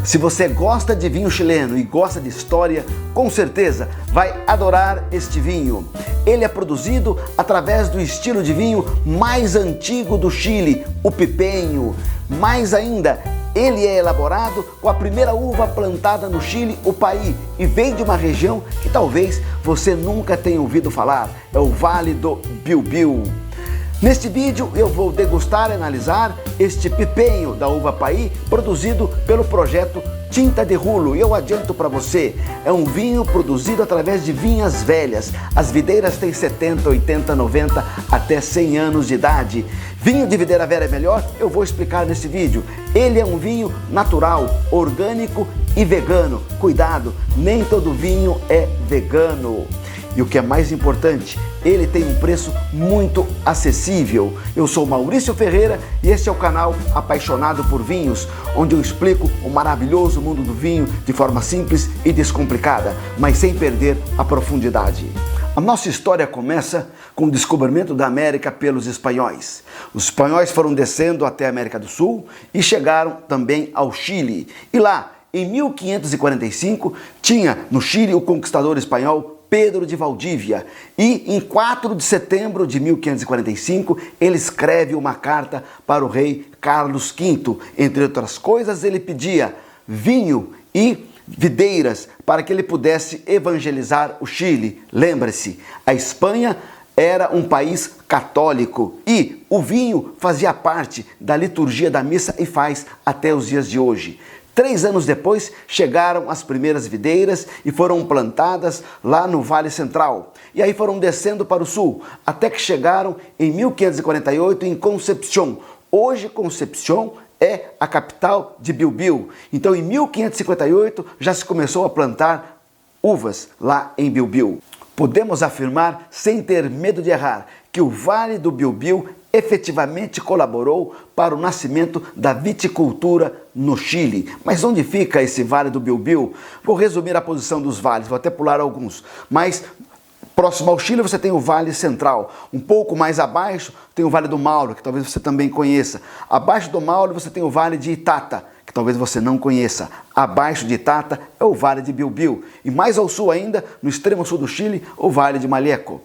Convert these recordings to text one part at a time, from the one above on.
Se você gosta de vinho chileno e gosta de história, com certeza vai adorar este vinho. Ele é produzido através do estilo de vinho mais antigo do Chile, o pipenho. Mais ainda, ele é elaborado com a primeira uva plantada no Chile, o Paí, e vem de uma região que talvez você nunca tenha ouvido falar, é o Vale do Biobío. Neste vídeo eu vou degustar e analisar este pipenho da uva Paí, produzido pelo projeto Tinta de Rulo. E eu adianto para você, é um vinho produzido através de vinhas velhas. As videiras têm 70, 80, 90, até 100 anos de idade. Vinho de videira velha é melhor? Eu vou explicar nesse vídeo. Ele é um vinho natural, orgânico e vegano. Cuidado, nem todo vinho é vegano. E o que é mais importante, ele tem um preço muito acessível. Eu sou Maurício Ferreira e este é o canal Apaixonado por Vinhos, onde eu explico o maravilhoso mundo do vinho de forma simples e descomplicada, mas sem perder a profundidade. A nossa história começa com o descobrimento da América pelos espanhóis. Os espanhóis foram descendo até a América do Sul e chegaram também ao Chile. E lá, em 1545, tinha no Chile o conquistador espanhol Pedro de Valdívia, e em 4 de setembro de 1545 ele escreve uma carta para o rei Carlos V. Entre outras coisas, ele pedia vinho e videiras para que ele pudesse evangelizar o Chile. Lembre-se, a Espanha era um país católico e o vinho fazia parte da liturgia da missa e faz até os dias de hoje. 3 anos depois, chegaram as primeiras videiras e foram plantadas lá no Vale Central. E aí foram descendo para o sul, até que chegaram em 1548 em Concepción. Hoje, Concepción é a capital de Biobío. Então, em 1558, já se começou a plantar uvas lá em Biobío. Podemos afirmar, sem ter medo de errar, que o Vale do Biobío efetivamente colaborou para o nascimento da viticultura no Chile. Mas onde fica esse Vale do Biobío? Vou resumir a posição dos vales, vou até pular alguns. Mas próximo ao Chile você tem o Vale Central. Um pouco mais abaixo tem o Vale do Maule, que talvez você também conheça. Abaixo do Maule você tem o Vale de Itata, que talvez você não conheça. Abaixo de Itata é o Vale de Biobío. E mais ao sul ainda, no extremo sul do Chile, o Vale de Malleco.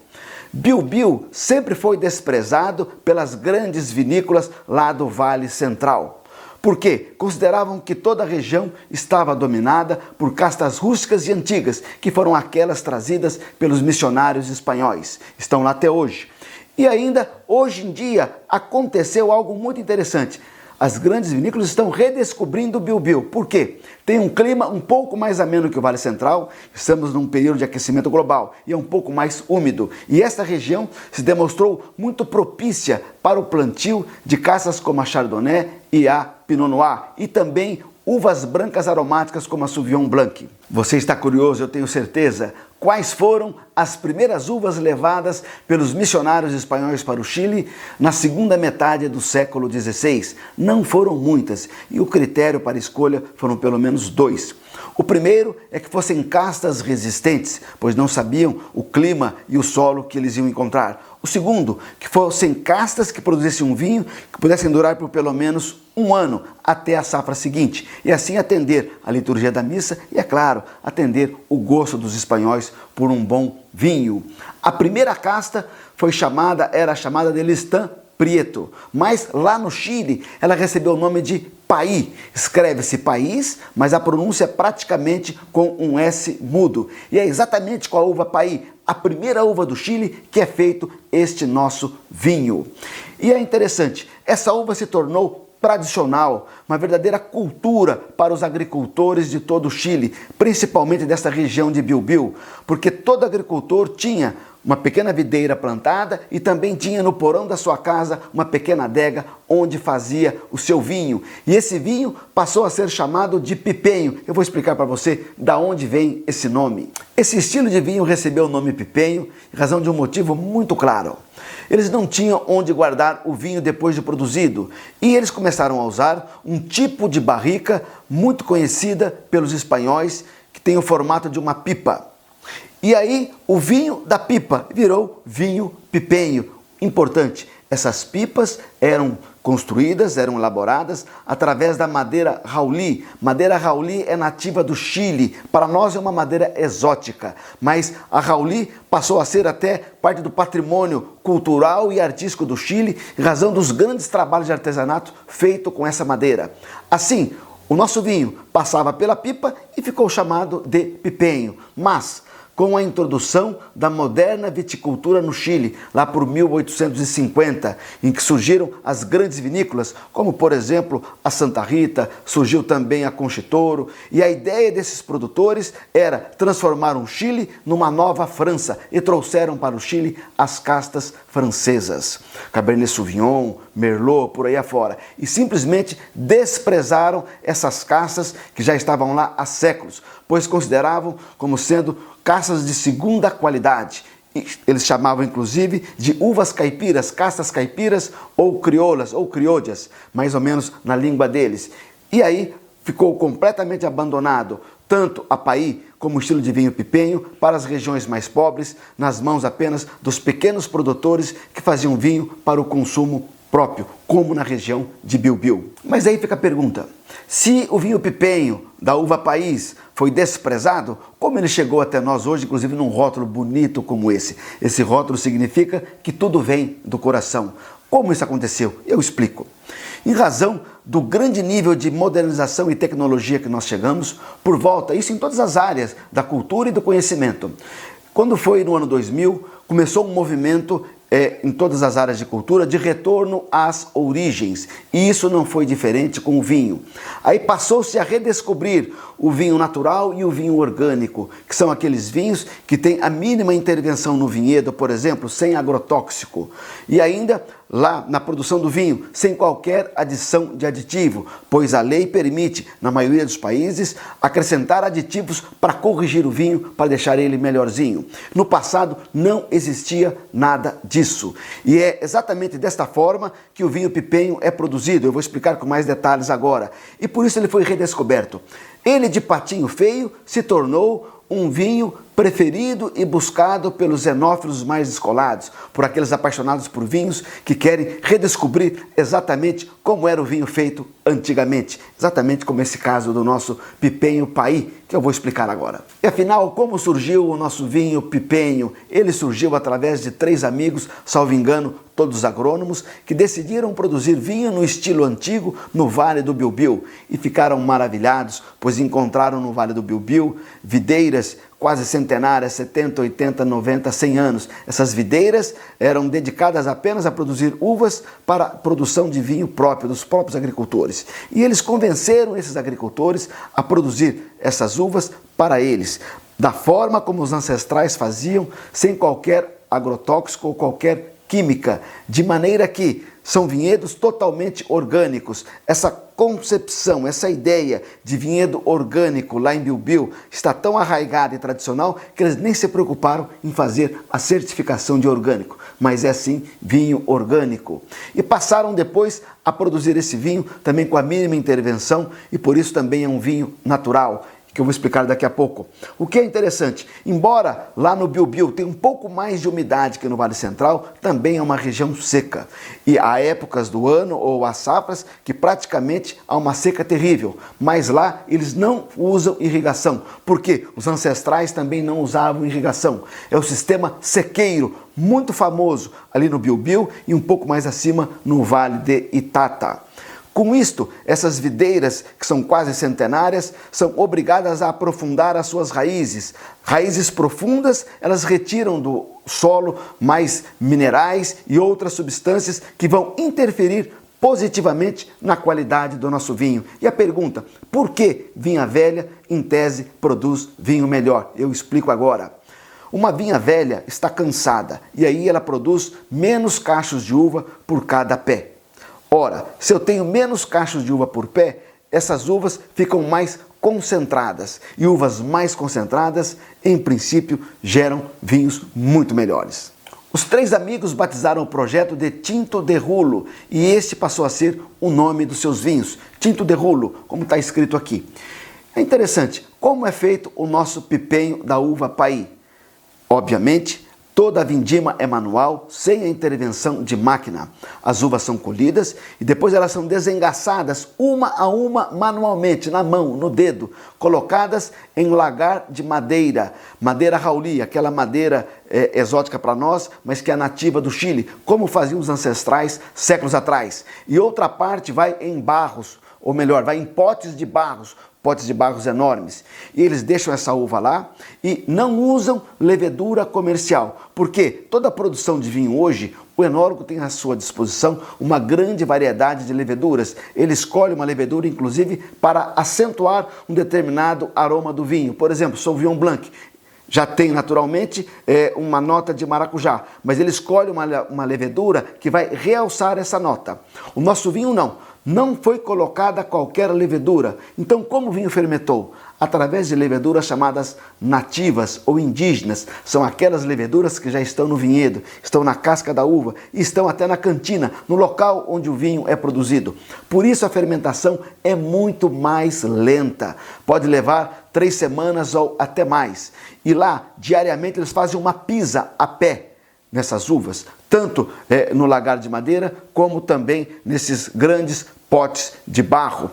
Biobío sempre foi desprezado pelas grandes vinícolas lá do Vale Central. Por quê? Consideravam que toda a região estava dominada por castas rústicas e antigas, que foram aquelas trazidas pelos missionários espanhóis. Estão lá até hoje. E ainda, hoje em dia, aconteceu algo muito interessante. As grandes vinícolas estão redescobrindo o Biobío. Por quê? Tem um clima um pouco mais ameno que o Vale Central, estamos num período de aquecimento global e é um pouco mais úmido. E esta região se demonstrou muito propícia para o plantio de castas como a Chardonnay e a Pinot Noir e também uvas brancas aromáticas como a Sauvignon Blanc. Você está curioso, eu tenho certeza. Quais foram as primeiras uvas levadas pelos missionários espanhóis para o Chile na segunda metade do século XVI? Não foram muitas, e o critério para escolha foram pelo menos 2. O primeiro é que fossem castas resistentes, pois não sabiam o clima e o solo que eles iam encontrar. O segundo, que fossem castas que produzissem um vinho que pudessem durar por pelo menos 1 ano até a safra seguinte, e assim atender a liturgia da missa e, é claro, atender o gosto dos espanhóis por um bom vinho. A primeira casta era chamada de Listán Prieto, mas lá no Chile ela recebeu o nome de Paí. Escreve-se país, mas a pronúncia é praticamente com um S mudo. E é exatamente com a uva Paí, a primeira uva do Chile, que é feito este nosso vinho. E é interessante, essa uva se tornou tradicional, uma verdadeira cultura para os agricultores de todo o Chile, principalmente desta região de Biobío, porque todo agricultor tinha uma pequena videira plantada e também tinha no porão da sua casa uma pequena adega onde fazia o seu vinho. E esse vinho passou a ser chamado de pipenho. Eu vou explicar para você da onde vem esse nome. Esse estilo de vinho recebeu o nome pipenho em razão de um motivo muito claro. Eles não tinham onde guardar o vinho depois de produzido e eles começaram a usar um tipo de barrica muito conhecida pelos espanhóis que tem o formato de uma pipa. E aí o vinho da pipa virou vinho pipenho. Importante, Essas pipas eram construídas, eram elaboradas através da madeira Rauli. Madeira Rauli é nativa do Chile, para nós é uma madeira exótica, mas a Rauli passou a ser até parte do patrimônio cultural e artístico do Chile, em razão dos grandes trabalhos de artesanato feito com essa madeira. Assim, o nosso vinho passava pela pipa e ficou chamado de pipenho, mas com a introdução da moderna viticultura no Chile, lá por 1850, em que surgiram as grandes vinícolas, como por exemplo a Santa Rita, surgiu também a Conchitoro, e a ideia desses produtores era transformar o Chile numa nova França, e trouxeram para o Chile as castas francesas, Cabernet Sauvignon, Merlot, por aí afora, e simplesmente desprezaram essas castas que já estavam lá há séculos, pois consideravam como sendo castas de segunda qualidade. Eles chamavam inclusive de uvas caipiras, castas caipiras ou crioulas ou criollas, mais ou menos na língua deles. E aí ficou completamente abandonado tanto a Paí como o estilo de vinho pipenho para as regiões mais pobres, nas mãos apenas dos pequenos produtores que faziam vinho para o consumo próprio, como na região de Biobío. Mas aí fica a pergunta, se o vinho pipenho da uva País foi desprezado, como ele chegou até nós hoje, inclusive num rótulo bonito como esse? Esse rótulo significa que tudo vem do coração. Como isso aconteceu? Eu explico. Em razão do grande nível de modernização e tecnologia que nós chegamos, por volta, isso em todas as áreas da cultura e do conhecimento. Quando foi no ano 2000, começou um movimento em todas as áreas de cultura, de retorno às origens. E isso não foi diferente com o vinho. Aí passou-se a redescobrir o vinho natural e o vinho orgânico, que são aqueles vinhos que têm a mínima intervenção no vinhedo, por exemplo, sem agrotóxico. E ainda lá na produção do vinho, sem qualquer adição de aditivo, pois a lei permite, na maioria dos países, acrescentar aditivos para corrigir o vinho, para deixar ele melhorzinho. No passado não existia nada disso. E é exatamente desta forma que o vinho pipenho é produzido. Eu vou explicar com mais detalhes agora. E por isso ele foi redescoberto. Ele, de patinho feio, se tornou um vinho preferido e buscado pelos xenófilos mais descolados, por aqueles apaixonados por vinhos que querem redescobrir exatamente como era o vinho feito antigamente, exatamente como esse caso do nosso pipenho Paí, que eu vou explicar agora. E afinal, como surgiu o nosso vinho pipenho? Ele surgiu através de 3 amigos, salvo engano, todos agrônomos, que decidiram produzir vinho no estilo antigo no Vale do Biobío e ficaram maravilhados, pois encontraram no Vale do Biobío videiras quase centenárias, 70, 80, 90, 100 anos. Essas videiras eram dedicadas apenas a produzir uvas para a produção de vinho próprio, dos próprios agricultores. E eles convenceram esses agricultores a produzir essas uvas para eles, da forma como os ancestrais faziam, sem qualquer agrotóxico ou qualquer química, de maneira que são vinhedos totalmente orgânicos. Essa concepção, essa ideia de vinhedo orgânico lá em Biobío está tão arraigada e tradicional que eles nem se preocuparam em fazer a certificação de orgânico, mas é sim vinho orgânico. E passaram depois a produzir esse vinho também com a mínima intervenção e por isso também é um vinho natural, que eu vou explicar daqui a pouco. O que é interessante, embora lá no Biobío tenha um pouco mais de umidade que no Vale Central, também é uma região seca. E há épocas do ano ou há safras que praticamente há uma seca terrível. Mas lá eles não usam irrigação, porque os ancestrais também não usavam irrigação. É o sistema sequeiro, muito famoso ali no Biobío e um pouco mais acima no Vale de Itata. Com isto, essas videiras, que são quase centenárias, são obrigadas a aprofundar as suas raízes. Raízes profundas, elas retiram do solo mais minerais e outras substâncias que vão interferir positivamente na qualidade do nosso vinho. E a pergunta, por que vinha velha, em tese, produz vinho melhor? Eu explico agora. Uma vinha velha está cansada e aí ela produz menos cachos de uva por cada pé. Ora, se eu tenho menos cachos de uva por pé, essas uvas ficam mais concentradas. E uvas mais concentradas, em princípio, geram vinhos muito melhores. Os 3 amigos batizaram o projeto de Tinto de Rulo e este passou a ser o nome dos seus vinhos, Tinto de Rulo, como está escrito aqui. É interessante, como é feito o nosso pipenho da uva Paí? Obviamente, Toda a vindima é manual, sem a intervenção de máquina. As uvas são colhidas e depois elas são desengaçadas uma a uma manualmente, na mão, no dedo, colocadas em lagar de madeira, madeira Rauli, aquela madeira exótica para nós, mas que é nativa do Chile, como faziam os ancestrais séculos atrás. E outra parte vai em barros, ou melhor, vai em potes de barros enormes. E eles deixam essa uva lá e não usam levedura comercial, porque toda a produção de vinho hoje, o enólogo tem à sua disposição uma grande variedade de leveduras. Ele escolhe uma levedura, inclusive, para acentuar um determinado aroma do vinho. Por exemplo, Sauvignon Blanc já tem naturalmente uma nota de maracujá, mas ele escolhe uma levedura que vai realçar essa nota. O nosso vinho não foi colocada qualquer levedura. Então, como o vinho fermentou? Através de leveduras chamadas nativas ou indígenas. São aquelas leveduras que já estão no vinhedo, estão na casca da uva e estão até na cantina, no local onde o vinho é produzido. Por isso a fermentação é muito mais lenta. Pode levar 3 semanas ou até mais. E lá, diariamente, eles fazem uma pisa a pé nessas uvas, tanto no lagar de madeira, como também nesses grandes potes de barro.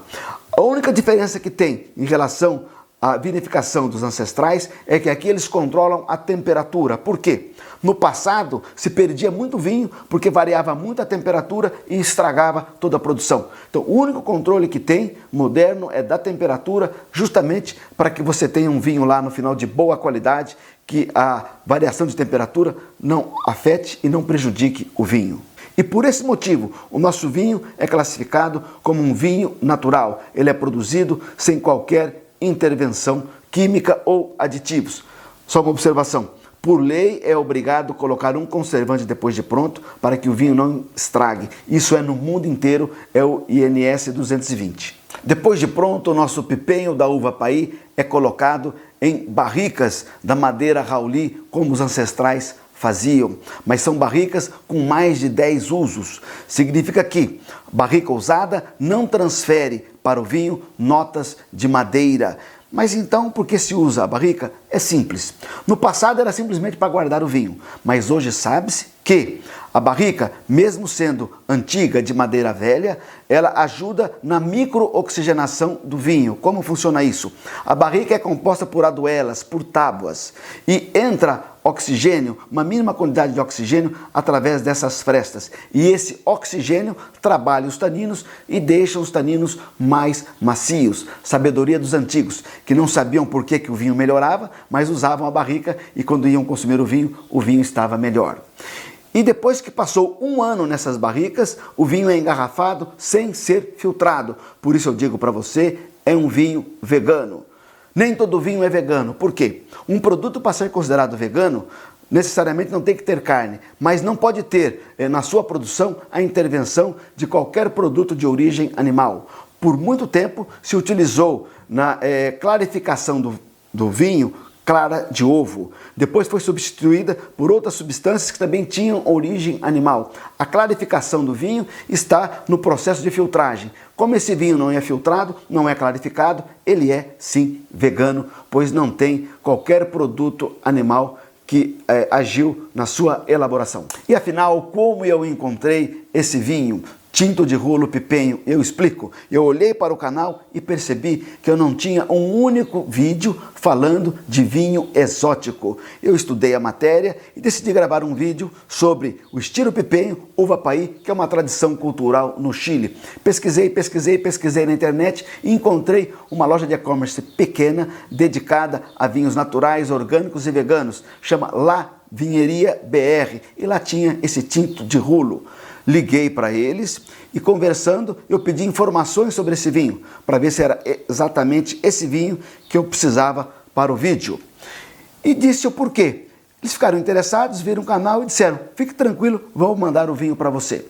A única diferença que tem em relação à vinificação dos ancestrais é que aqui eles controlam a temperatura. Por quê? No passado se perdia muito vinho porque variava muito a temperatura e estragava toda a produção. Então o único controle que tem, moderno, é da temperatura, justamente para que você tenha um vinho lá no final de boa qualidade, que a variação de temperatura não afete e não prejudique o vinho. E por esse motivo, o nosso vinho é classificado como um vinho natural. Ele é produzido sem qualquer intervenção química ou aditivos. Só uma observação: por lei é obrigado colocar um conservante depois de pronto para que o vinho não estrague. Isso no mundo inteiro, é o INS 220. Depois de pronto, o nosso pipenho da uva Paí é colocado em barricas da madeira Rauli, como os ancestrais faziam, mas são barricas com mais de 10 usos. Significa que barrica usada não transfere para o vinho notas de madeira. Mas então, por que se usa a barrica? É simples. No passado era simplesmente para guardar o vinho, mas hoje sabe-se que a barrica, mesmo sendo antiga, de madeira velha, ela ajuda na microoxigenação do vinho. Como funciona isso? A barrica é composta por aduelas, por tábuas, e entra oxigênio, uma mínima quantidade de oxigênio através dessas frestas. E esse oxigênio trabalha os taninos e deixa os taninos mais macios. Sabedoria dos antigos, que não sabiam por que o vinho melhorava, mas usavam a barrica e quando iam consumir o vinho estava melhor. E depois que passou 1 ano nessas barricas, o vinho é engarrafado sem ser filtrado. Por isso eu digo para você, é um vinho vegano. Nem todo vinho é vegano. Por quê? Um produto, para ser considerado vegano, necessariamente não tem que ter carne, mas não pode ter na sua produção a intervenção de qualquer produto de origem animal. Por muito tempo se utilizou na clarificação do vinho clara de ovo. Depois foi substituída por outras substâncias que também tinham origem animal. A clarificação do vinho está no processo de filtragem. Como esse vinho não é filtrado, não é clarificado, ele é sim vegano, pois não tem qualquer produto animal que agiu na sua elaboração. E afinal, como eu encontrei esse vinho tinto de rolo pipenho? Eu explico. Eu olhei para o canal e percebi que eu não tinha um único vídeo falando de vinho exótico. Eu estudei a matéria e decidi gravar um vídeo sobre o estilo pipenho, uva Paí, que é uma tradição cultural no Chile. Pesquisei na internet e encontrei uma loja de e-commerce pequena dedicada a vinhos naturais, orgânicos e veganos. Chama La Vinheria BR e lá tinha esse tinto de rolo. Liguei para eles e conversando eu pedi informações sobre esse vinho, para ver se era exatamente esse vinho que eu precisava para o vídeo. E disse o porquê. Eles ficaram interessados, viram o canal e disseram: fique tranquilo, vou mandar o vinho para você.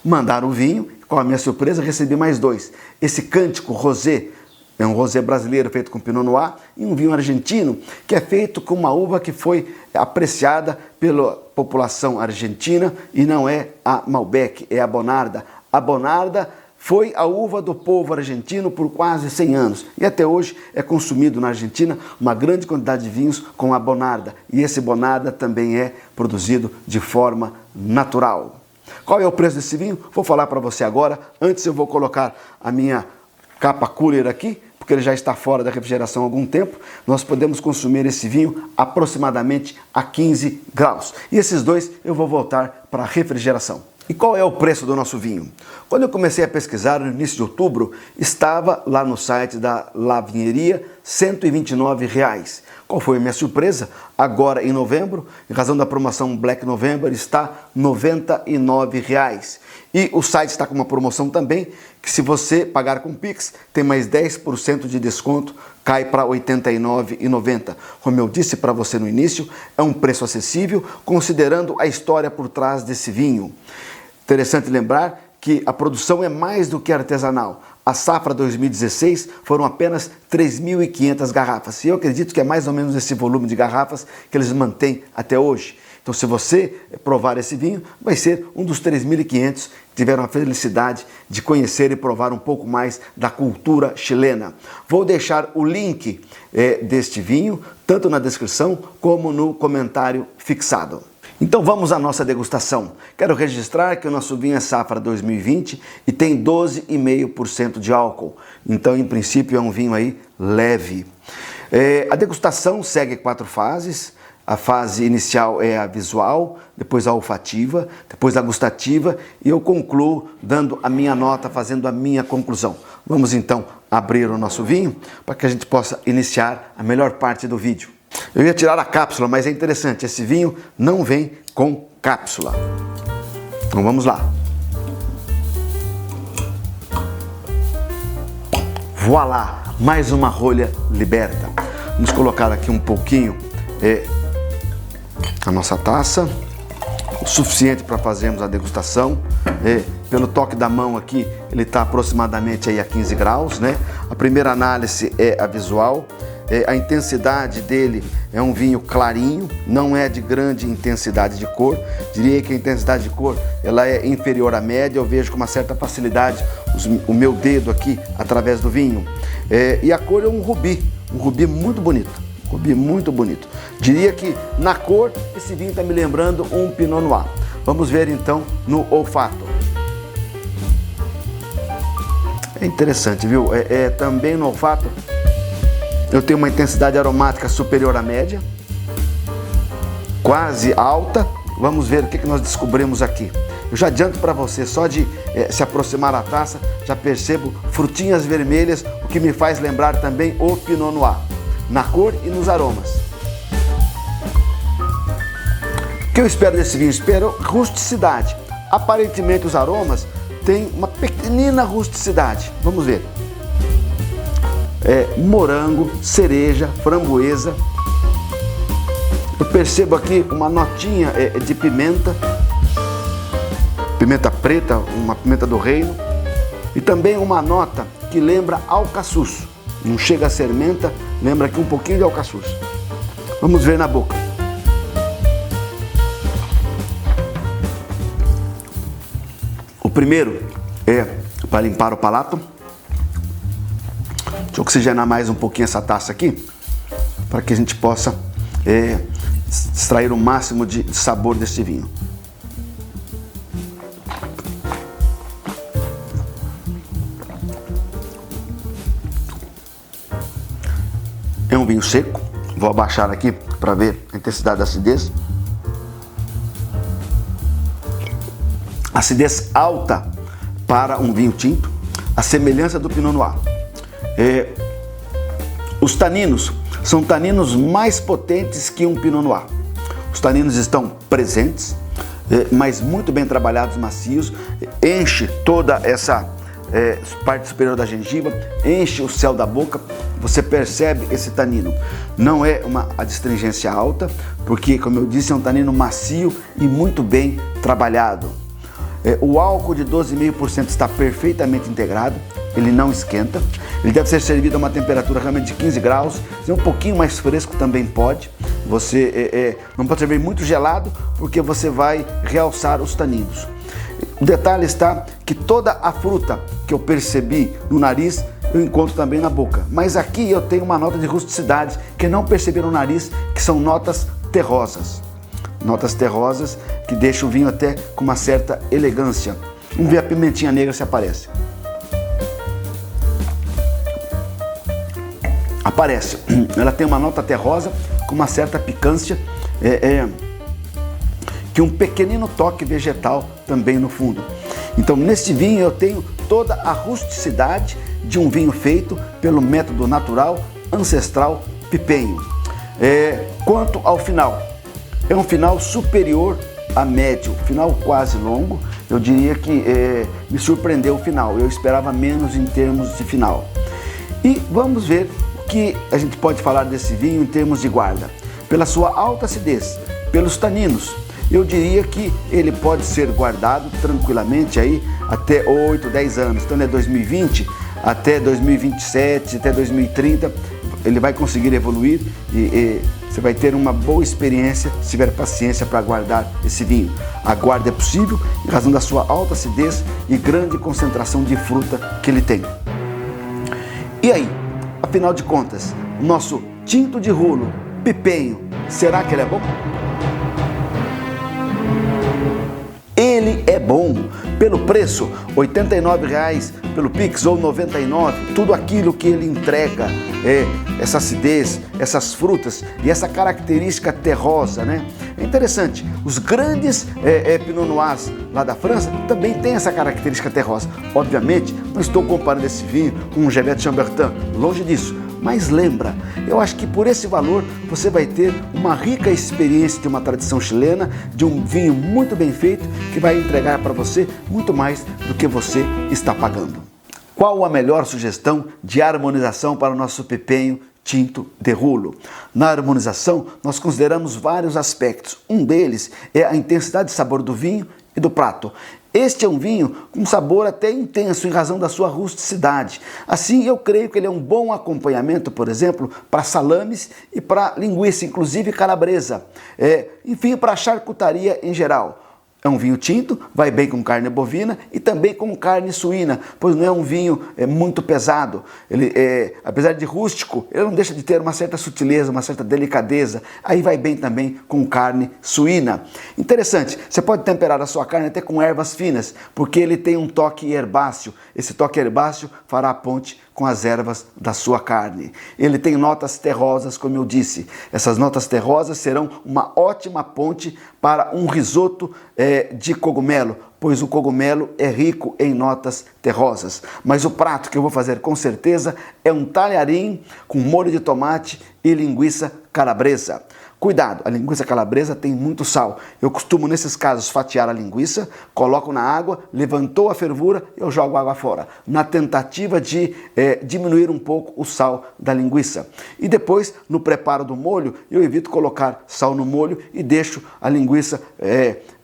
Mandaram o vinho, com a minha surpresa recebi mais 2. Esse Cântico Rosé, é um rosé brasileiro feito com Pinot Noir, e um vinho argentino que é feito com uma uva que foi apreciada pela população argentina e não é a Malbec, é a Bonarda. A Bonarda foi a uva do povo argentino por quase 100 anos e até hoje é consumido na Argentina uma grande quantidade de vinhos com a Bonarda. E esse Bonarda também é produzido de forma natural. Qual é o preço desse vinho? Vou falar para você agora. Antes eu vou colocar a minha capa cooler aqui, porque ele já está fora da refrigeração há algum tempo. Nós podemos consumir esse vinho aproximadamente a 15 graus. E esses dois eu vou voltar para a refrigeração. E qual é o preço do nosso vinho? Quando eu comecei a pesquisar no início de outubro, estava lá no site da La Vinheria R$ 129. Qual foi a minha surpresa? Agora em novembro, em razão da promoção Black November, está R$ 99. E o site está com uma promoção também, que se você pagar com Pix, tem mais 10% de desconto, cai para R$ 89,90. Como eu disse para você no início, é um preço acessível, considerando a história por trás desse vinho. Interessante lembrar que a produção é mais do que artesanal. A safra 2016 foram apenas 3.500 garrafas. E eu acredito que é mais ou menos esse volume de garrafas que eles mantêm até hoje. Então, se você provar esse vinho, vai ser um dos 3.500 que tiveram a felicidade de conhecer e provar um pouco mais da cultura chilena. Vou deixar o link deste vinho, tanto na descrição como no comentário fixado. Então vamos à nossa degustação. Quero registrar que o nosso vinho é safra 2020 e tem 12,5% de álcool. Então, em princípio, é um vinho aí leve. A degustação segue 4 fases. A fase inicial é a visual, depois a olfativa, depois a gustativa e eu concluo dando a minha nota, fazendo a minha conclusão. Vamos então abrir o nosso vinho para que a gente possa iniciar a melhor parte do vídeo. Eu ia tirar a cápsula, mas é interessante, esse vinho não vem com cápsula. Então vamos lá. Voilá, mais uma rolha liberta. Vamos colocar aqui um pouquinho a nossa taça, o suficiente para fazermos a degustação. Pelo toque da mão aqui, ele está aproximadamente aí a 15 graus, né? A primeira análise é a visual. A intensidade dele é um vinho clarinho, não é de grande intensidade de cor. Diria que a intensidade de cor ela é inferior à média. Eu vejo com uma certa facilidade o meu dedo aqui através do vinho. E a cor é um rubi muito bonito. Rubi muito bonito. Diria que na cor esse vinho está me lembrando um Pinot Noir. Vamos ver então no olfato. É interessante, viu? Também no olfato eu tenho uma intensidade aromática superior à média, quase alta. Vamos ver o que nós descobrimos aqui. Eu já adianto para você, só de se aproximar da taça, já percebo frutinhas vermelhas, o que me faz lembrar também o Pinot Noir, na cor e nos aromas. O que eu espero desse vinho? Espero rusticidade. Aparentemente os aromas têm uma pequenina rusticidade. Vamos ver. Morango, cereja, framboesa. Eu percebo aqui uma notinha de pimenta, pimenta preta, uma pimenta do reino, e também uma nota que lembra alcaçuz. Não chega a ser menta, lembra aqui um pouquinho de alcaçuz. Vamos ver na boca. O primeiro é para limpar o palato. Deixa eu oxigenar mais um pouquinho essa taça aqui, para que a gente possa extrair o máximo de sabor deste vinho. É um vinho seco. Vou abaixar aqui para ver a intensidade da acidez. Acidez alta para um vinho tinto, a semelhança do Pinot Noir. Os taninos são taninos mais potentes que um Pinot Noir. Os taninos estão presentes, mas muito bem trabalhados, macios. Enche toda essa parte superior da gengiva, enche o céu da boca. Você percebe esse tanino. Não é uma adstringência alta, porque, como eu disse, é um tanino macio e muito bem trabalhado. O álcool de 12,5% está perfeitamente integrado, ele não esquenta. Ele deve ser servido a uma temperatura realmente de 15 graus. Se é um pouquinho mais fresco também pode. Você não pode servir muito gelado, porque você vai realçar os taninos. O detalhe está que toda a fruta que eu percebi no nariz, eu encontro também na boca. Mas aqui eu tenho uma nota de rusticidade que não percebi no nariz, que são notas terrosas. Notas terrosas que deixam o vinho até com uma certa elegância. Vamos ver a pimentinha negra se aparece. Aparece. Ela tem uma nota terrosa com uma certa picância, que um pequenino toque vegetal também no fundo. Então, neste vinho eu tenho toda a rusticidade de um vinho feito pelo método natural, ancestral, pipenho. Quanto ao final, é um final superior a médio, final quase longo. Eu diria que me surpreendeu o final, eu esperava menos em termos de final. E vamos ver o que a gente pode falar desse vinho em termos de guarda. Pela sua alta acidez, pelos taninos, eu diria que ele pode ser guardado tranquilamente aí até 8, 10 anos. Então, é 2020 até 2027, até 2030, ele vai conseguir evoluir e você vai ter uma boa experiência se tiver paciência para guardar esse vinho. A guarda é possível em razão da sua alta acidez e grande concentração de fruta que ele tem. E aí, afinal de contas, nosso tinto de rulo, pipenho, será que ele é bom? Ele é bom. Pelo preço, R$ 89,00, pelo Pix ou R$ 99,00, tudo aquilo que ele entrega, essa acidez, essas frutas e essa característica terrosa, né? É interessante, os grandes Pinot Noirs lá da França também têm essa característica terrosa. Obviamente, não estou comparando esse vinho com um Gevet de Chambertin, longe disso. Mas lembra, eu acho que por esse valor você vai ter uma rica experiência de uma tradição chilena, de um vinho muito bem feito, que vai entregar para você muito mais do que você está pagando. Qual a melhor sugestão de harmonização para o nosso pipenho tinto de rulo? Na harmonização, nós consideramos vários aspectos. Um deles é a intensidade de sabor do vinho e do prato. Este é um vinho com sabor até intenso em razão da sua rusticidade. Assim, eu creio que ele é um bom acompanhamento, por exemplo, para salames e para linguiça, inclusive calabresa. Enfim, para charcutaria em geral. É um vinho tinto, vai bem com carne bovina e também com carne suína, pois não é um vinho muito pesado. Ele, apesar de rústico, ele não deixa de ter uma certa sutileza, uma certa delicadeza. Aí vai bem também com carne suína. Interessante, você pode temperar a sua carne até com ervas finas, porque ele tem um toque herbáceo. Esse toque herbáceo fará a ponte com as ervas da sua carne. Ele tem notas terrosas, como eu disse. Essas notas terrosas serão uma ótima ponte para um risoto de cogumelo, pois o cogumelo é rico em notas terrosas. Mas o prato que eu vou fazer com certeza é um talharim com molho de tomate e linguiça calabresa. Cuidado, a linguiça calabresa tem muito sal. Eu costumo, nesses casos, fatiar a linguiça, coloco na água, levantou a fervura, eu jogo a água fora, na tentativa de diminuir um pouco o sal da linguiça. E depois, no preparo do molho, eu evito colocar sal no molho e deixo a linguiça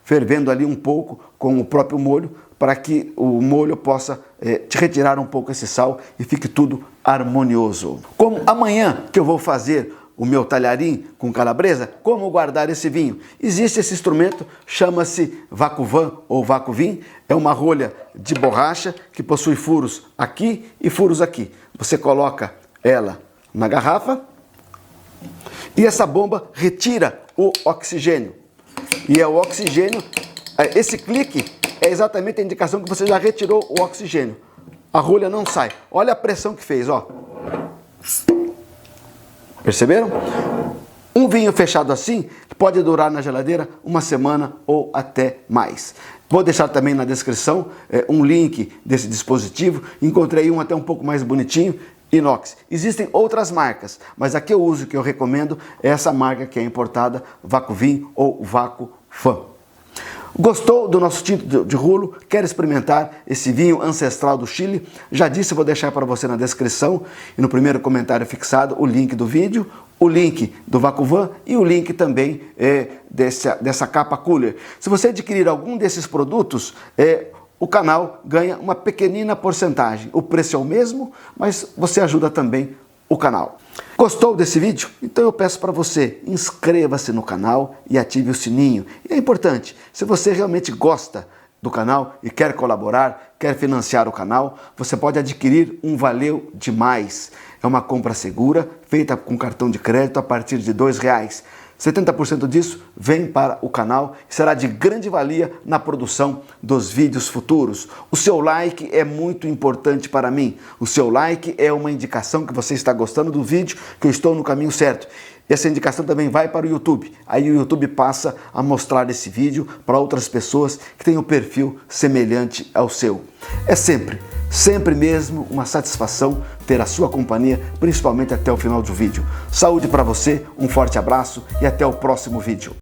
fervendo ali um pouco com o próprio molho, para que o molho possa te retirar um pouco esse sal e fique tudo harmonioso. Como amanhã que eu vou fazer o meu talharim com calabresa, como guardar esse vinho? Existe esse instrumento, chama-se Vacuvan ou Vacuvin, é uma rolha de borracha que possui furos aqui e furos aqui. Você coloca ela na garrafa e essa bomba retira o oxigênio. E é o oxigênio, esse clique é exatamente a indicação que você já retirou o oxigênio. A rolha não sai. Olha a pressão que fez, ó. Perceberam? Um vinho fechado assim pode durar na geladeira uma semana ou até mais. Vou deixar também na descrição um link desse dispositivo. Encontrei um até um pouco mais bonitinho, inox. Existem outras marcas, mas a que eu uso, que eu recomendo, é essa marca que é importada, Vacuvin ou Vacufan. Gostou do nosso tinto de rulo? Quer experimentar esse vinho ancestral do Chile? Já disse, vou deixar para você na descrição e no primeiro comentário fixado o link do vídeo, o link do Vacuvan e o link também dessa capa cooler. Se você adquirir algum desses produtos, o canal ganha uma pequenina porcentagem. O preço é o mesmo, mas você ajuda também o canal. Gostou desse vídeo? Então eu peço para você, inscreva-se no canal e ative o sininho. E é importante, se você realmente gosta do canal e quer colaborar, quer financiar o canal, você pode adquirir um Valeu Demais. É uma compra segura, feita com cartão de crédito a partir de R$2. 70% disso vem para o canal e será de grande valia na produção dos vídeos futuros. O seu like é muito importante para mim. O seu like é uma indicação que você está gostando do vídeo, que eu estou no caminho certo. Essa indicação também vai para o YouTube. Aí o YouTube passa a mostrar esse vídeo para outras pessoas que têm um perfil semelhante ao seu. É sempre mesmo uma satisfação ter a sua companhia, principalmente até o final do vídeo. Saúde para você, um forte abraço e até o próximo vídeo.